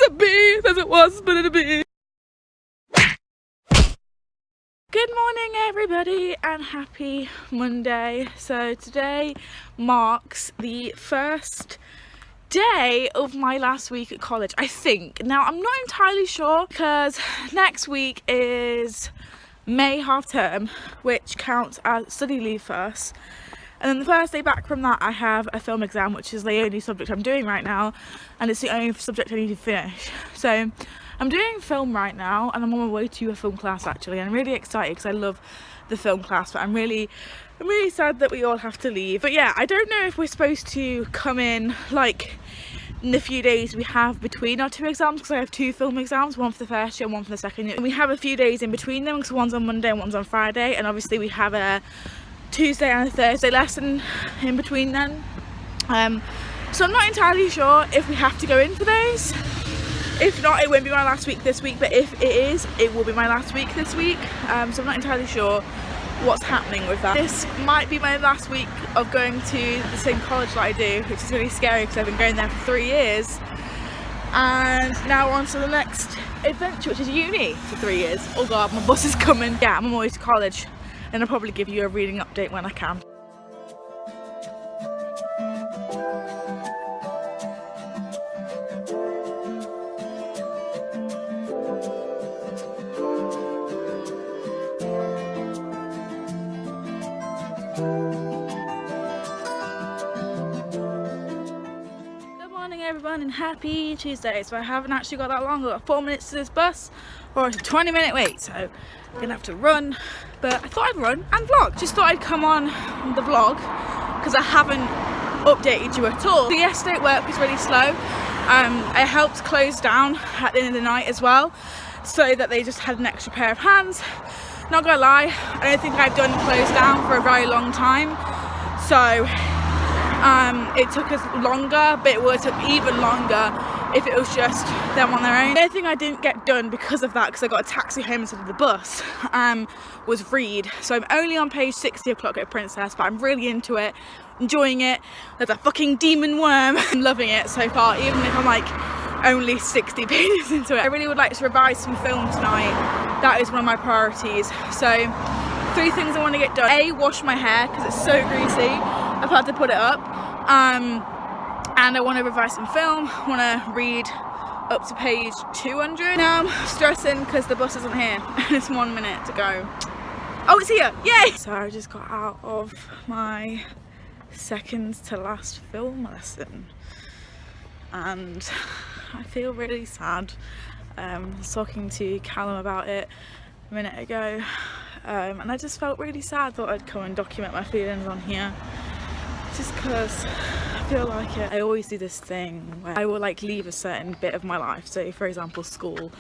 to be as it was meant to be. Good morning everybody and happy Monday. So today marks the first day of my last week at college, I think. Now I'm not entirely sure because next week is May half term, which counts as study leave first. And then the first day back from that I have a film exam, which is the only subject I'm doing right now, and it's the only subject I need to finish. So I'm doing film right now and I'm on my way to a film class actually. I'm really excited because I love the film class, but I'm really sad that we all have to leave. But yeah, I don't know if we're supposed to come in like in the few days we have between our two exams, because I have two film exams, one for the first year and one for the second year. And we have a few days in between them because one's on Monday and one's on Friday, and obviously we have a Tuesday and a Thursday lesson in between then. So I'm not entirely sure if we have to go in for those. If not, it won't be my last week this week, but if it is, it will be my last week this week. So I'm not entirely sure what's happening with that. This might be my last week of going to the same college that I do, which is really scary because I've been going there for 3 years. And now we're on to the next adventure, which is uni for 3 years. Oh god, my bus is coming. Yeah, I'm on my way to college, and I'll probably give you a reading update when I can. Everyone and happy Tuesday. So I haven't actually got that long. I've got 4 minutes to this bus, or it's a 20-minute wait, so I'm gonna have to run. But I thought I'd run and vlog. Just thought I'd come on the vlog because I haven't updated you at all. So yesterday at work was really slow. I helped close down at the end of the night as well, so that they just had an extra pair of hands. Not gonna lie, I don't think I've done close down for a very long time, so it took us longer, but it would have took even longer if it was just them on their own. The only thing I didn't get done because of that, because I got a taxi home instead of the bus, was read. So I'm only on page 60 of Clockwork Princess, but I'm really into it, enjoying it. There's a fucking demon worm. I'm loving it so far, even if I'm like only 60 pages into it. I really would like to revise some film tonight. That is one of my priorities. So 3 things I want to get done. A, wash my hair because it's so greasy. I've had to put it up. And I want to revise some film. I want to read up to page 200. Now I'm stressing because the bus isn't here. It's 1 minute to go. Oh, it's here! Yay! So I just got out of my second to last film lesson, and I feel really sad. I was talking to Callum about it a minute ago, and I just felt really sad. Thought I'd come and document my feelings on here, just because I feel like it. I always do this thing where I will like leave a certain bit of my life. So for example, school,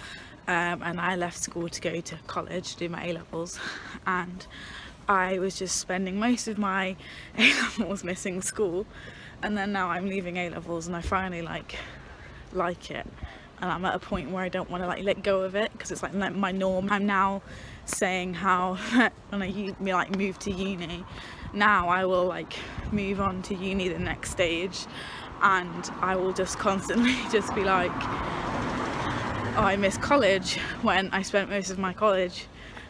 and I left school to go to college to do my A-levels, and I was just spending most of my A-levels missing school, and then now I'm leaving A-levels and I finally like it, and I'm at a point where I don't want to like let go of it because it's like my norm. I'm now saying how when I move to uni, now I will like move on to uni, the next stage, and I will just constantly just be like, oh, I miss college, when I spent most of my college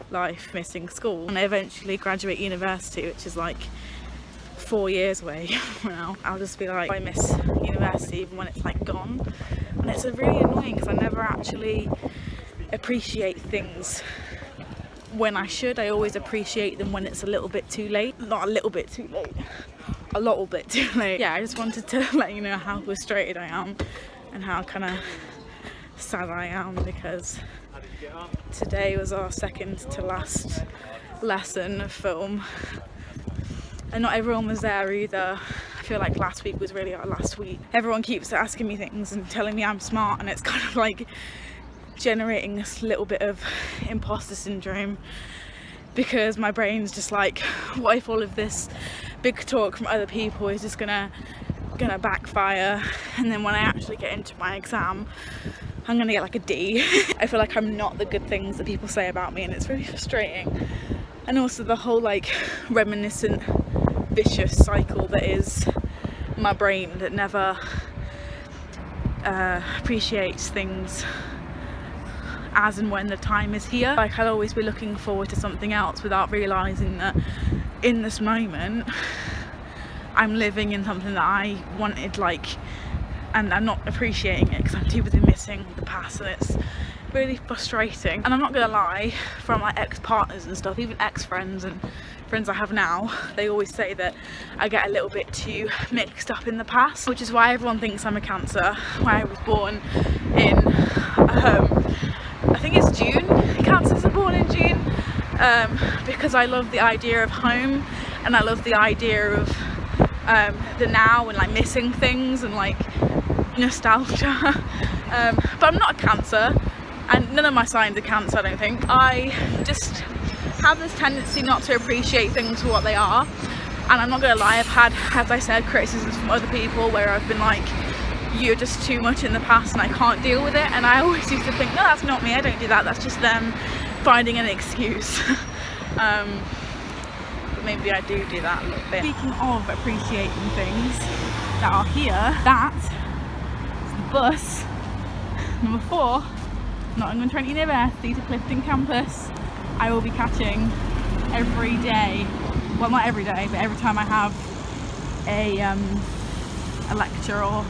life missing school. And I eventually graduate university, which is like 4 years away now. I'll just be like, I miss university even when it's like gone. And it's really annoying because I never actually appreciate things when I should. I always appreciate them when it's a little bit too late. Not a little bit too late, a little bit too late. Yeah, I just wanted to let you know how frustrated I am and how kind of sad I am, because today was our second to last lesson of film, and not everyone was there either. I feel like last week was really our last week. Everyone keeps asking me things and telling me I'm smart, and it's kind of like generating this little bit of imposter syndrome, because my brain's just like, what if all of this big talk from other people is just gonna backfire, and then when I actually get into my exam I'm gonna get like a D. I feel like I'm not the good things that people say about me, and it's really frustrating. And also the whole like reminiscent vicious cycle that is my brain that never appreciates things as and when the time is here. Like, I'll always be looking forward to something else without realising that in this moment I'm living in something that I wanted, like, and I'm not appreciating it because I'm too busy missing the past, and it's really frustrating. And I'm not gonna lie, from my ex-partners and stuff, even ex-friends and friends I have now, they always say that I get a little bit too mixed up in the past, which is why everyone thinks I'm a Cancer. Why I was born in I think it's June. Cancers are born in June, because I love the idea of home, and I love the idea of the now, and like missing things and like nostalgia. But I'm not a Cancer, and none of my signs are Cancer, I don't think. I just have this tendency not to appreciate things for what they are, and I'm not gonna lie, I've had, as I said, criticisms from other people where I've been like, you're just too much in the past and I can't deal with it, and I always used to think, no, that's not me, I don't do that, that's just them finding an excuse. But maybe I do that a little bit. Speaking of appreciating things that are here, that is the bus number 4, Nottingham Trent University to Clifton campus. I will be catching every day, well, not every day, but every time I have a lecture or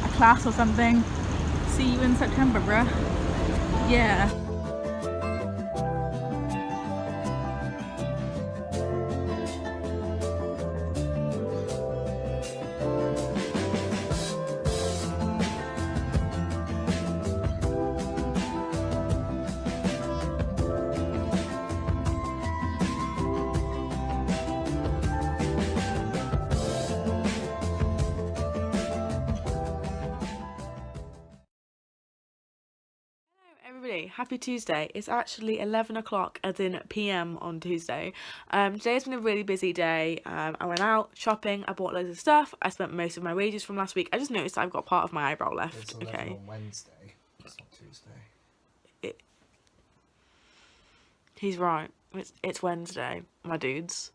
a class or something. See you in September, bruh. Yeah. Everybody, happy Tuesday. It's actually 11 o'clock as in PM on Tuesday. Today's been a really busy day. I went out shopping, I bought loads of stuff, I spent most of my wages from last week. I just noticed I've got part of my eyebrow left. It's 11 okay, on Wednesday, it's not Tuesday. He's right, it's Wednesday, my dudes.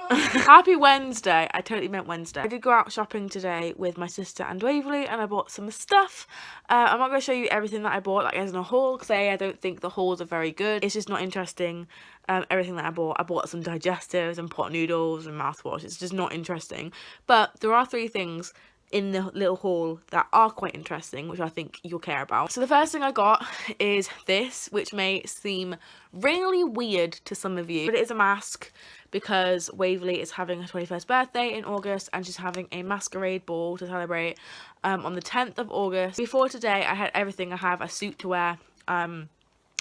Happy Wednesday. I totally meant Wednesday. I did go out shopping today with my sister and Waverley, and I bought some stuff. I'm not going to show you everything that I bought like as in a haul, because I don't think the hauls are very good. It's just not interesting. Everything that I bought some digestives and pot noodles and mouthwash. It's just not interesting. But there are 3 things in the little haul that are quite interesting, which I think you'll care about. So the first thing I got is this, which may seem really weird to some of you, but it is a mask because Waverley is having her 21st birthday in August, and she's having a masquerade ball to celebrate on the 10th of August. Before today, I had everything. I have a suit to wear and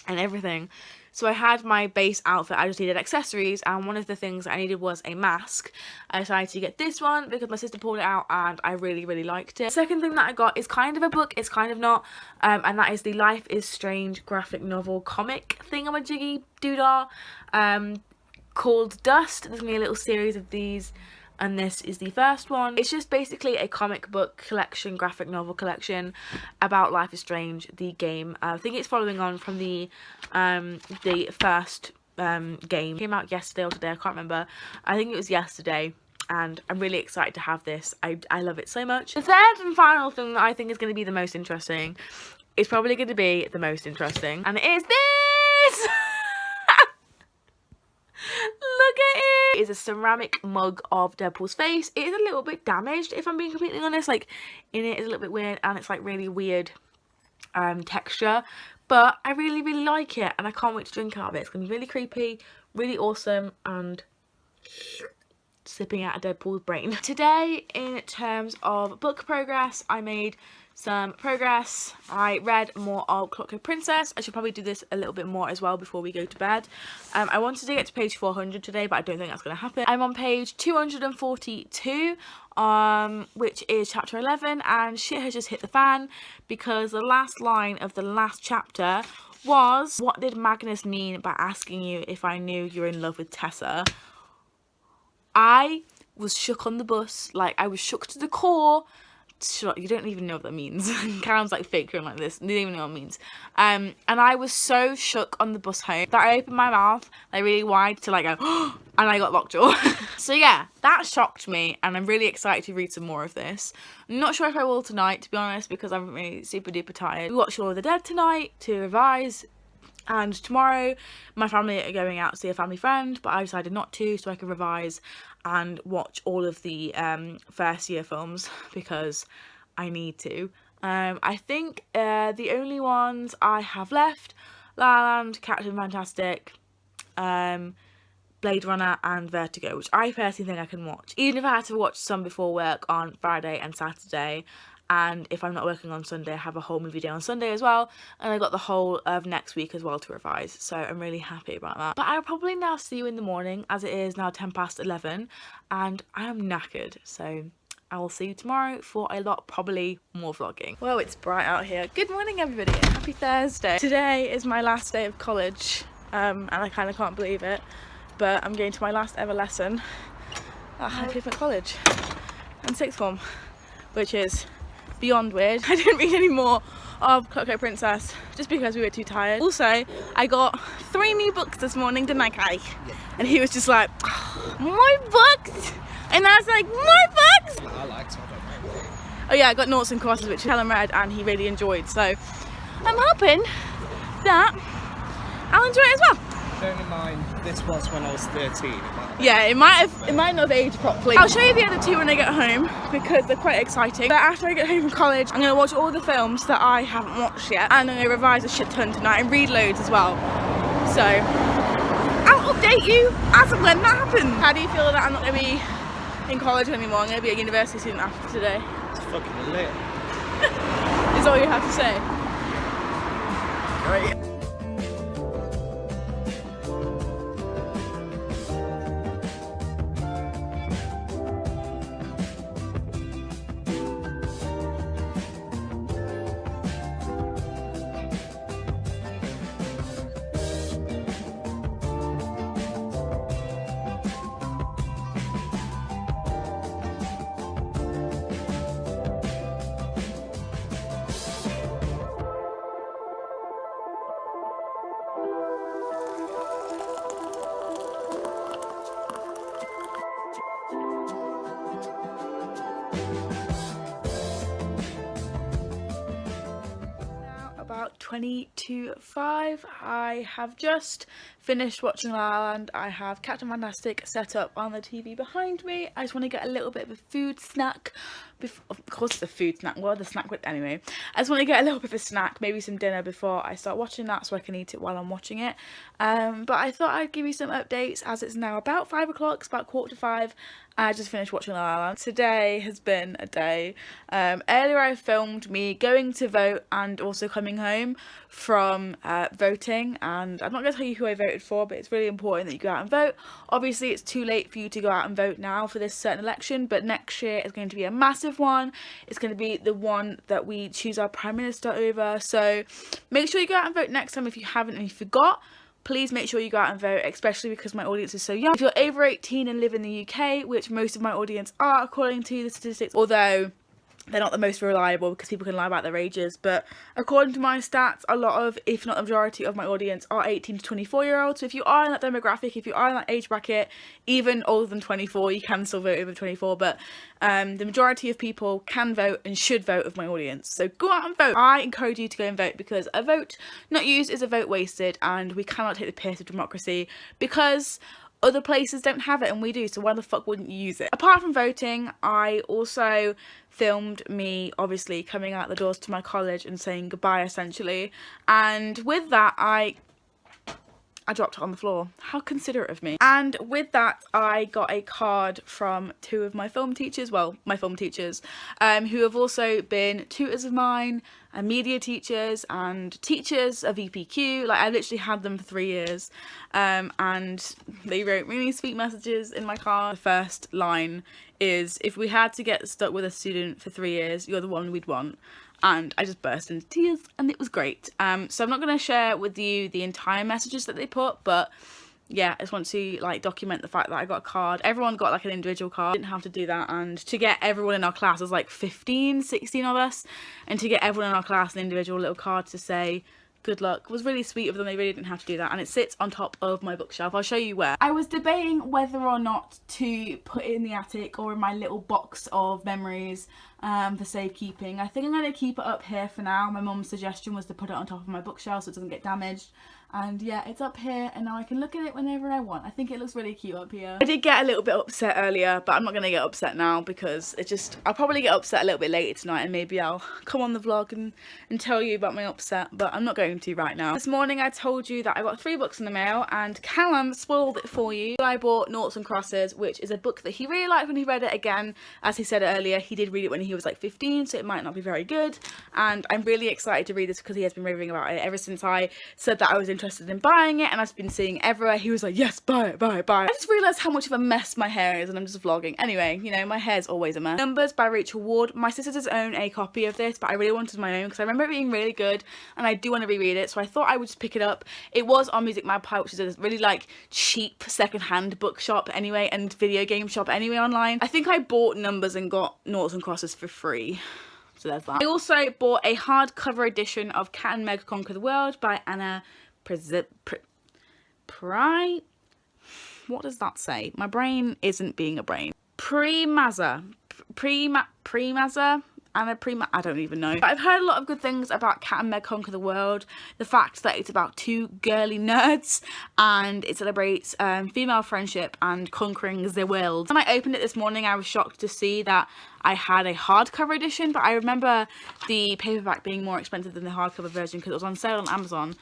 everything. So I had my base outfit, I just needed accessories, and one of the things I needed was a mask. I decided to get this one because my sister pulled it out and I really, really liked it. The second thing that I got is kind of a book, it's kind of not, and that is the Life is Strange graphic novel comic thingamajiggy doodah called Dust. There's going to be a little series of these, and this is the first one. It's just basically a comic book collection, graphic novel collection about Life is Strange, the game. I think it's following on from the first game. It came out yesterday or today, I can't remember. I think it was yesterday, and I'm really excited to have this. I love it so much. The third and final thing that I think is going to be the most interesting is probably going to be the most interesting, and it is this! Look at it! It's a ceramic mug of Deadpool's face. It is a little bit damaged, if I'm being completely honest. Like, in it is a little bit weird, and it's like really weird texture. But I really, really like it, and I can't wait to drink out of it. It's going to be really creepy, really awesome, and sipping out of Deadpool's brain. Today, in terms of book progress, I made some progress. I read more of Clockwork Princess. I should probably do this a little bit more as well before we go to bed. I wanted to get to page 400 today, but I don't think that's going to happen. I'm on page 242, which is chapter 11, and shit has just hit the fan because the last line of the last chapter was, what did Magnus mean by asking you if I knew you're in love with Tessa? I was shook on the bus. Like, I was shook to the core you don't even know what that means. Karen's like fake crying like this, they don't even know what it means. And I was so shook on the bus home that I opened my mouth like really wide to like go and I got lockjaw. So yeah, that shocked me, and I'm really excited to read some more of this. I'm not sure if I will tonight, to be honest, because I'm really super duper tired. We watched Shaun of the Dead tonight to revise, and tomorrow my family are going out to see a family friend, but I decided not to so I can revise and watch all of the first year films because I need to. I think the only ones I have left, La La Land, Captain Fantastic, Blade Runner and Vertigo, which I personally think I can watch, even if I had to watch some before work on Friday and Saturday. And if I'm not working on Sunday, I have a whole movie day on Sunday as well, and I got the whole of next week as well to revise, so I'm really happy about that. But I'll probably now see you in the morning, as it is now 11:10 and I am knackered, so I will see you tomorrow for a lot, probably more vlogging. Well, it's bright out here. Good morning everybody, and happy Thursday. Today is my last day of college, and I kind of can't believe it, but I'm going to my last ever lesson at High Clifford College in sixth form, which is beyond weird. I didn't read any more of Clockwork Princess just because we were too tired. Also, I got 3 new books this morning, didn't I, Kai? Yeah. And he was just like, oh, more books! And I was like, more books! I liked it, I don't know. Oh yeah, I got Noughts and Crosses, which Helen read and he really enjoyed, so I'm hoping that I'll enjoy it as well. Bearing in mind, this was when I was 13. Yeah, it might not have aged properly. I'll show you the other 2 when I get home because they're quite exciting. But after I get home from college, I'm going to watch all the films that I haven't watched yet, and I'm going to revise a shit ton tonight and read loads as well. So I'll update you as and when that happens. How do you feel that I'm not going to be in college anymore? I'm going to be a university student after today. It's fucking lit. Is all you have to say. Great. About 20 to 5. I have just finished watching La La Land. I have Captain Fantastic set up on the TV behind me. I just want to get a little bit of a food snack. Of course it's a food snack, well the snack, but anyway. I just want to get a little bit of a snack, maybe some dinner before I start watching that so I can eat it while I'm watching it. But I thought I'd give you some updates as it's now about 5 o'clock, it's about 4:45. I just finished watching La La Land. Today has been a day. Earlier I filmed me going to vote and also coming home from voting, and I'm not going to tell you who I voted for, but it's really important that you go out and vote. Obviously it's too late for you to go out and vote now for this certain election, but next year is going to be a massive one. It's going to be the one that we choose our Prime Minister over, so make sure you go out and vote next time if you haven't and you forgot. Please make sure you go out and vote, especially because my audience is so young. If you're over 18 and live in the UK, which most of my audience are according to the statistics, although they're not the most reliable because people can lie about their ages, but according to my stats, a lot of, if not the majority of my audience are 18 to 24-year-olds. So if you are in that demographic, if you are in that age bracket, even older than 24, you can still vote over 24, but the majority of people can vote and should vote of my audience. So go out and vote. I encourage you to go and vote, because a vote not used is a vote wasted, and we cannot take the piss of democracy because other places don't have it and we do, so why the fuck wouldn't you use it? Apart from voting, I also filmed me obviously coming out the doors to my college and saying goodbye essentially, and with that I dropped it on the floor. How considerate of me. And with that I got a card from 2 of my film teachers, well my film teachers, who have also been tutors of mine and media teachers and teachers of EPQ. Like I literally had them for 3 years, and they wrote really sweet messages in my card. The first line is, if we had to get stuck with a student for 3 years, you're the one we'd want. And I just burst into tears and it was great. So I'm not going to share with you the entire messages that they put, but yeah, I just want to like document the fact that I got a card. Everyone got like an individual card. Didn't have to do that, and to get everyone in our class, there's like 15, 16 of us, and to get everyone in our class an individual little card to say good luck was really sweet of them. They really didn't have to do that, and it sits on top of my bookshelf. I'll show you where. I was debating whether or not to put it in the attic or in my little box of memories for safekeeping. I think I'm going to keep it up here for now. My mum's suggestion was to put it on top of my bookshelf so it doesn't get damaged. And yeah, it's up here, and now I can look at it whenever I want. I think it looks really cute up here. I did get a little bit upset earlier, but I'm not going to get upset now because it's just, I'll probably get upset a little bit later tonight, and maybe I'll come on the vlog and tell you about my upset, but I'm not going to right now. This morning I told you that I got 3 books in the mail, and Callum spoiled it for you. I bought Noughts and Crosses, which is a book that he really liked when he read it again. As he said earlier, he did read it when he was like 15, so it might not be very good, and I'm really excited to read this because he has been raving about it ever since I said that I was interested in buying it, and I've been seeing everywhere. He was like, yes, buy it, buy it, buy it. I just realised how much of a mess my hair is, and I'm just vlogging. Anyway, you know, my hair's always a mess. Numbers by Rachel Ward. My sister does own a copy of this, but I really wanted my own because I remember it being really good, and I do want to reread it, so I thought I would just pick it up. It was on Music Magpie, which is a really like cheap second-hand bookshop anyway, and video game shop anyway online. I think I bought Numbers and got Noughts and Crosses for free. So there's that. I also bought a hardcover edition of Cat and Meg Conquer the World by Anna what does that say? My brain isn't being a brain. Premazza. I don't even know. But I've heard a lot of good things about Cat and Meg Conquer the World. The fact that it's about 2 girly nerds and it celebrates female friendship and conquering the world. When I opened it this morning, I was shocked to see that I had a hardcover edition, but I remember the paperback being more expensive than the hardcover version because it was on sale on Amazon.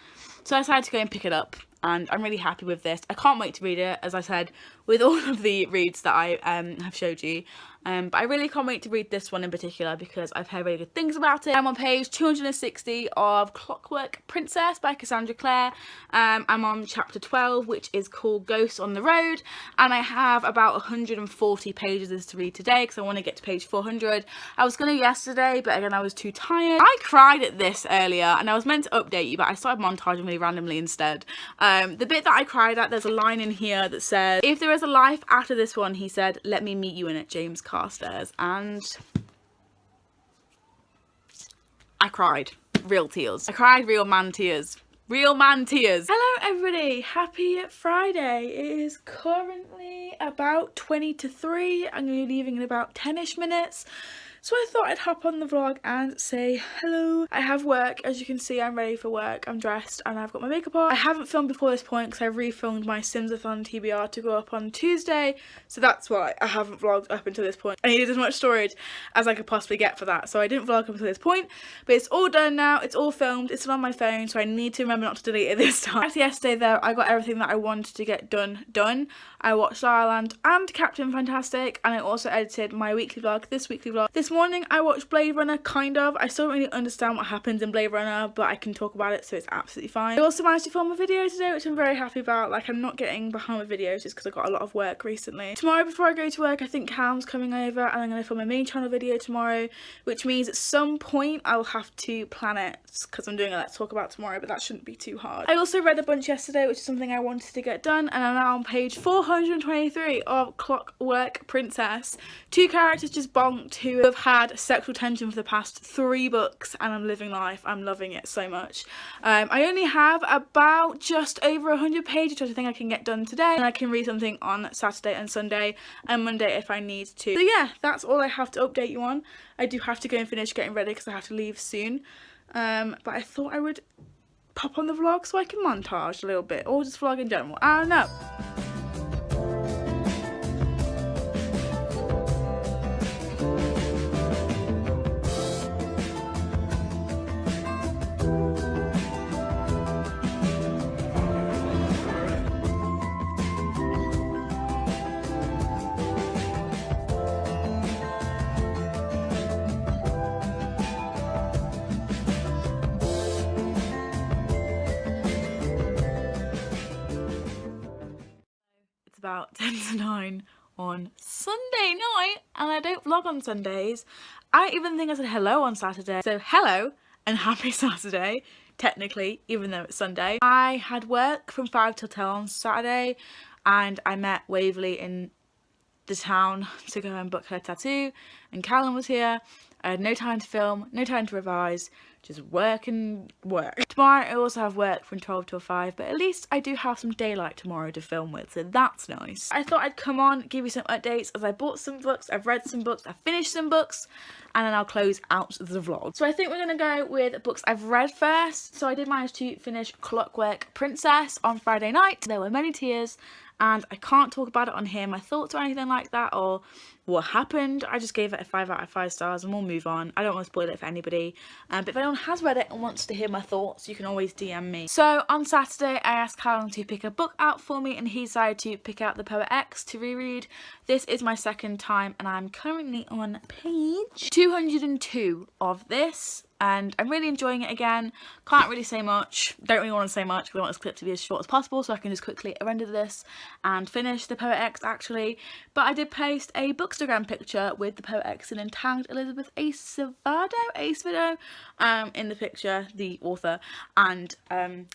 So I decided to go and pick it up, and I'm really happy with this. I can't wait to read it, as I said, with all of the reads that I have showed you. But I really can't wait to read this one in particular because I've heard really good things about it. I'm on page 260 of Clockwork Princess by Cassandra Clare. I'm on chapter 12, which is called Ghosts on the Road, and I have about 140 pages to read today because I want to get to page 400. I was going to yesterday, but again I was too tired. I cried at this earlier, and I was meant to update you, but I started montaging really randomly instead. The bit that I cried at, there's a line in here that says, if there is a life after this one, he said, let me meet you in it, James Carstairs. And I cried. Real tears. I cried real man tears. Real man tears. Hello everybody, happy Friday. It is currently about 20 to 3. I'm going to be leaving in about 10ish minutes. So I thought I'd hop on the vlog and say hello. I have work, as you can see. I'm ready for work, I'm dressed, and I've got my makeup on. I haven't filmed before this point because I refilmed my Simsathon TBR to go up on Tuesday, so that's why I haven't vlogged up until this point. I needed as much storage as I could possibly get for that, so I didn't vlog up until this point, but it's all done now, it's all filmed, it's on my phone, so I need to remember not to delete it this time. After yesterday though, I got everything that I wanted to get done. I watched La La Land and Captain Fantastic, and I also edited my weekly vlog, this weekly vlog. This morning I watched Blade Runner, kind of. I still don't really understand what happens in Blade Runner, but I can talk about it, so it's absolutely fine. I also managed to film a video today, which I'm very happy about. Like, I'm not getting behind with videos just because I got a lot of work recently. Tomorrow before I go to work, I think Callum's coming over, and I'm going to film a main channel video tomorrow, which means at some point I'll have to plan it because I'm doing a Let's Talk About tomorrow, but that shouldn't be too hard. I also read a bunch yesterday, which is something I wanted to get done, and I'm now on page 423 of Clockwork Princess. 2 characters just bonked who have had sexual tension for the past 3 books, and I'm living life. I'm loving it so much. I only have about just over 100 pages, which I think I can get done today, and I can read something on Saturday and Sunday and Monday if I need to. So yeah, that's all I have to update you on. I do have to go and finish getting ready because I have to leave soon, but I thought I would pop on the vlog so I can montage a little bit, or just vlog in general. I don't know. About 10 to 9 on Sunday night, and I don't vlog on Sundays. I don't even think I said hello on Saturday. So hello and happy Saturday, technically, even though it's Sunday. I had work from 5 till 10 on Saturday, and I met Waverley in the town to go and book her tattoo, and Callum was here. I had no time to film, no time to revise, just work and work. Tomorrow I also have work from 12 till 5, but at least I do have some daylight tomorrow to film with, so that's nice. I thought I'd come on, give you some updates as I bought some books, I've read some books, I've finished some books, and then I'll close out the vlog. So I think we're gonna go with books I've read first. So I did manage to finish Clockwork Princess on Friday night. There were many tears, and I can't talk about it on here, my thoughts or anything like that, or what happened. I just gave it a 5 out of 5 stars, and we'll move on. I don't want to spoil it for anybody, but if anyone has read it and wants to hear my thoughts, you can always DM me. So on Saturday I asked Callum to pick a book out for me, and he decided to pick out The Poet X to reread. This is my second time, and I'm currently on page 202 of this, and I'm really enjoying it again. Can't really say much, don't really want to say much because I want this clip to be as short as possible so I can just quickly render this and finish The Poet X actually. But I did post a Bookstagram picture with The Poet X and tagged Elizabeth Acevedo in the picture, the author, and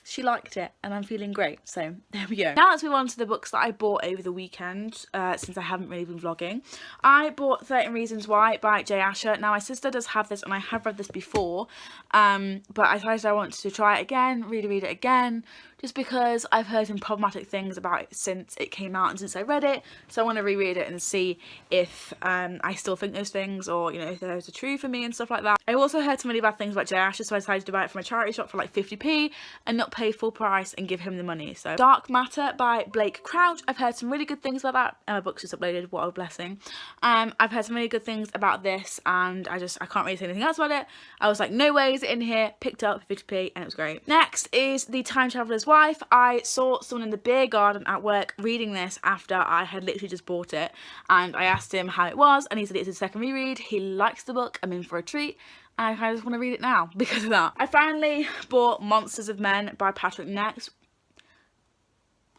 she liked it, and I'm feeling great, so there we go. Now let's move on to the books that I bought over the weekend, since I haven't really been vlogging. I bought 13 Reasons Why by Jay Asher. Now my sister does have this, and I have read this before, but I decided I wanted to try it again, read it again, just because I've heard some problematic things about it since it came out and since I read it, so I want to reread it and see if I still think those things, or you know, if those are true for me and stuff like that. I also heard some really bad things about Jay Asher, so I decided to buy it from a charity shop for like 50p and not pay full price and give him the money. So Dark Matter by Blake Crouch, I've heard some really good things about that, and my book's just uploaded, what a blessing. I've heard some really good things about this, and I can't really say anything else about it. I was like, no way is it in here, picked up for 50p, and it was great. Next is The Time Traveller's Wife. I saw someone in the beer garden at work reading this after I had literally just bought it, and I asked him how it was, and he said it's his second reread. He likes the book, I'm in for a treat, and I kind of just want to read it now because of that. I finally bought Monsters of Men by Patrick Next.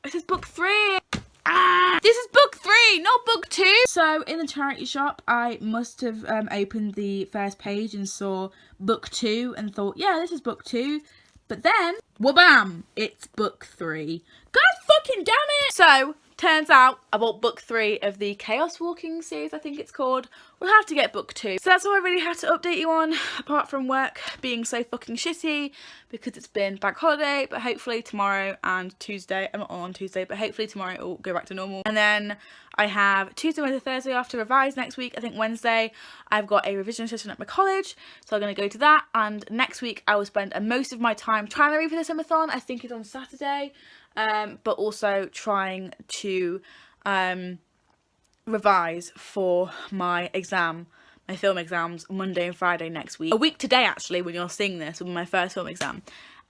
This is book 3. This is book 3, not book 2. So in the charity shop, I must have opened the first page and saw book 2 and thought, yeah, this is book 2. But then, wabam, it's book 3. God fucking damn it! So, turns out I bought book 3 of the Chaos Walking series, I think it's called. We'll have to get book 2. So that's all I really had to update you on, apart from work being so fucking shitty because it's been bank holiday, but hopefully tomorrow and Tuesday, I'm not on Tuesday, but hopefully tomorrow it will go back to normal. And then I have Tuesday, Wednesday, Thursday off to revise next week. I think Wednesday I've got a revision session at my college, so I'm going to go to that, and next week I will spend most of my time trying to read for the sumathon. I think it's on Saturday, but also trying to revise for my exam, my film exams, Monday and Friday next week. A week today actually, when you're seeing this, will be my first film exam.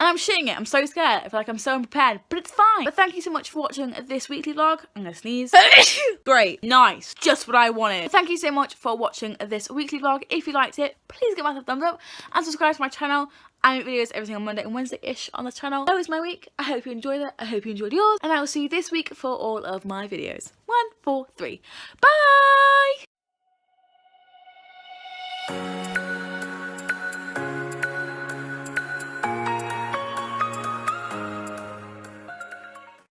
And I'm shitting it, I'm so scared, I feel like I'm so unprepared, but it's fine. But thank you so much for watching this weekly vlog. I'm gonna sneeze. Great, nice, just what I wanted. Thank you so much for watching this weekly vlog. If you liked it, please give myself a thumbs up and subscribe to my channel. I make videos every single Monday and Wednesday-ish on the channel. That was my week. I hope you enjoyed it. I hope you enjoyed yours. And I will see you this week for all of my videos. 1, 4, 3. Bye!